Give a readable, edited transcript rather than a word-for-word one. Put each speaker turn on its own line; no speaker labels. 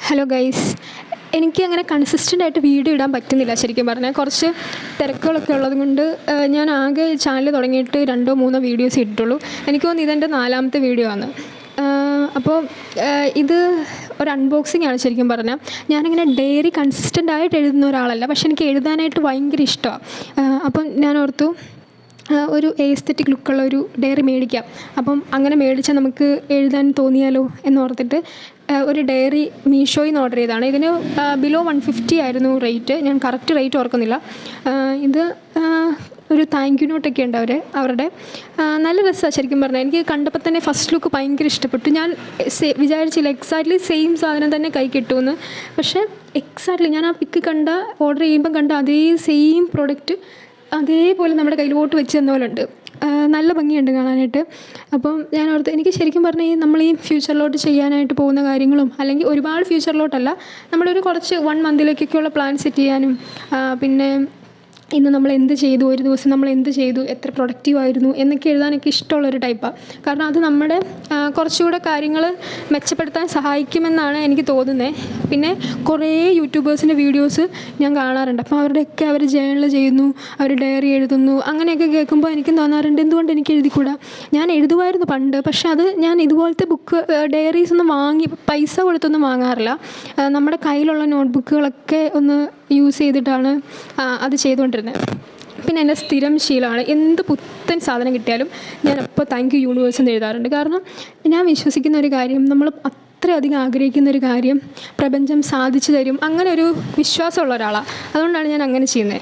Hello guys, എനിക്ക് അങ്ങനെ കൺസിസ്റ്റൻ്റായിട്ട് video ഇടാൻ പറ്റുന്നില്ല. ശരിക്കും പറഞ്ഞാൽ കുറച്ച് തിരക്കുകളൊക്കെ ഉള്ളത് കൊണ്ട് ഞാൻ ആകെ ചാനൽ തുടങ്ങിയിട്ട് 2-3 വീഡിയോസ് ഇട്ടിട്ടുള്ളൂ. എനിക്ക് തോന്നുന്നു ഇതെൻ്റെ 4ാമത്തെ വീഡിയോ ആണ്. അപ്പോൾ ഇത് ഒരു അൺബോക്സിംഗ് ആണ്. ശരിക്കും പറഞ്ഞാൽ ഞാനിങ്ങനെ ഡെയിലി കൺസിസ്റ്റൻ്റായിട്ട് എഴുതുന്ന ഒരാളല്ല, പക്ഷെ എനിക്ക് എഴുതാനായിട്ട് ഭയങ്കര ഇഷ്ടമാണ്. അപ്പം ഞാൻ ഓർത്തു ഒരു എസ്തെറ്റിക് ലുക്കുള്ള ഒരു ഡയറി മേടിക്കാം. അപ്പം അങ്ങനെ മേടിച്ചാൽ നമുക്ക് എഴുതാൻ തോന്നിയാലോ എന്നോർത്തിട്ട് ഒരു ഡയറി മീഷോയിൽ നിന്ന് ഓർഡർ ചെയ്തതാണ്. ഇതിന് ബിലോ 150 ആയിരുന്നു റേറ്റ്. ഞാൻ കറക്റ്റ് റേറ്റ് ഓർക്കുന്നില്ല. ഇത് ഒരു താങ്ക് യു നോട്ടൊക്കെ ഉണ്ട് അവരുടെ. നല്ല രസമാണ് ശരിക്കും പറഞ്ഞാൽ. എനിക്ക് കണ്ടപ്പോൾ തന്നെ ഫസ്റ്റ് ലുക്ക് ഭയങ്കര ഇഷ്ടപ്പെട്ടു. ഞാൻ വിചാരിച്ചില്ല എക്സാക്ട്ലി സെയിം സാധനം തന്നെ കൈ കിട്ടുമെന്ന്. പക്ഷേ എക്സാക്ട്ലി ഞാൻ ആ പിക്ക് ഓർഡർ ചെയ്യുമ്പം കണ്ട അതേ സെയിം പ്രോഡക്റ്റ് അതേപോലെ നമ്മുടെ കയ്യിലോട്ട് വെച്ച് തന്ന പോലെ ഉണ്ട്. നല്ല ഭംഗിയുണ്ട് കാണാനായിട്ട്. അപ്പം ഞാൻ ഓർത്ത് എനിക്ക് ശരിക്കും പറഞ്ഞാൽ നമ്മൾ ഈ ഫ്യൂച്ചറിലോട്ട് ചെയ്യാനായിട്ട് പോകുന്ന കാര്യങ്ങളും, അല്ലെങ്കിൽ ഒരുപാട് ഫ്യൂച്ചറിലോട്ടല്ല, നമ്മളൊരു കുറച്ച് 1 മന്തിലേക്കൊക്കെയുള്ള പ്ലാൻ സെറ്റ് ചെയ്യാനും, പിന്നെ ഇന്ന് നമ്മൾ എന്ത് ചെയ്തു, ഒരു ദിവസം നമ്മൾ എന്ത് ചെയ്തു, എത്ര പ്രൊഡക്റ്റീവായിരുന്നു എന്നൊക്കെ എഴുതാനൊക്കെ ഇഷ്ടമുള്ളൊരു ടൈപ്പാണ്. കാരണം അത് നമ്മുടെ കുറച്ചുകൂടെ കാര്യങ്ങൾ മെച്ചപ്പെടുത്താൻ സഹായിക്കുമെന്നാണ് എനിക്ക് തോന്നുന്നത്. പിന്നെ കുറേ യൂട്യൂബേഴ്സിൻ്റെ വീഡിയോസ് ഞാൻ കാണാറുണ്ട്. അപ്പോൾ അവരുടെയൊക്കെ അവർ ജേണൽ ചെയ്യുന്നു, അവർ ഡയറി എഴുതുന്നു, അങ്ങനെയൊക്കെ കേൾക്കുമ്പോൾ എനിക്കും തോന്നാറുണ്ട് എന്തുകൊണ്ട് എനിക്ക് എഴുതിക്കൂടാ. ഞാൻ എഴുതുമായിരുന്നു പണ്ട്, പക്ഷേ അത് ഞാൻ ഇതുപോലത്തെ ബുക്ക് ഡയറീസ് ഒന്നും പൈസ കൊടുത്തൊന്നും വാങ്ങാറില്ല. നമ്മുടെ കയ്യിലുള്ള നോട്ട്ബുക്കുകളൊക്കെ ഒന്ന് യൂസ് ചെയ്തിട്ടാണ് അത് ചെയ്തുകൊണ്ടിരുന്നത്. പിന്നെ എൻ്റെ സ്ഥിരം ശീലമാണ്, എന്ത് പുത്തൻ സാധനം കിട്ടിയാലും ഞാൻ അപ്പോൾ താങ്ക് യു യൂണിവേഴ്സ് എന്ന് എഴുതാറുണ്ട്. കാരണം ഞാൻ വിശ്വസിക്കുന്ന ഒരു കാര്യം, നമ്മൾ അത്രയധികം ആഗ്രഹിക്കുന്ന ഒരു കാര്യം പ്രപഞ്ചം സാധിച്ചു തരും, അങ്ങനെ ഒരു വിശ്വാസമുള്ള ഒരാളാണ്. അതുകൊണ്ടാണ് ഞാൻ അങ്ങനെ ചെയ്യുന്നത്.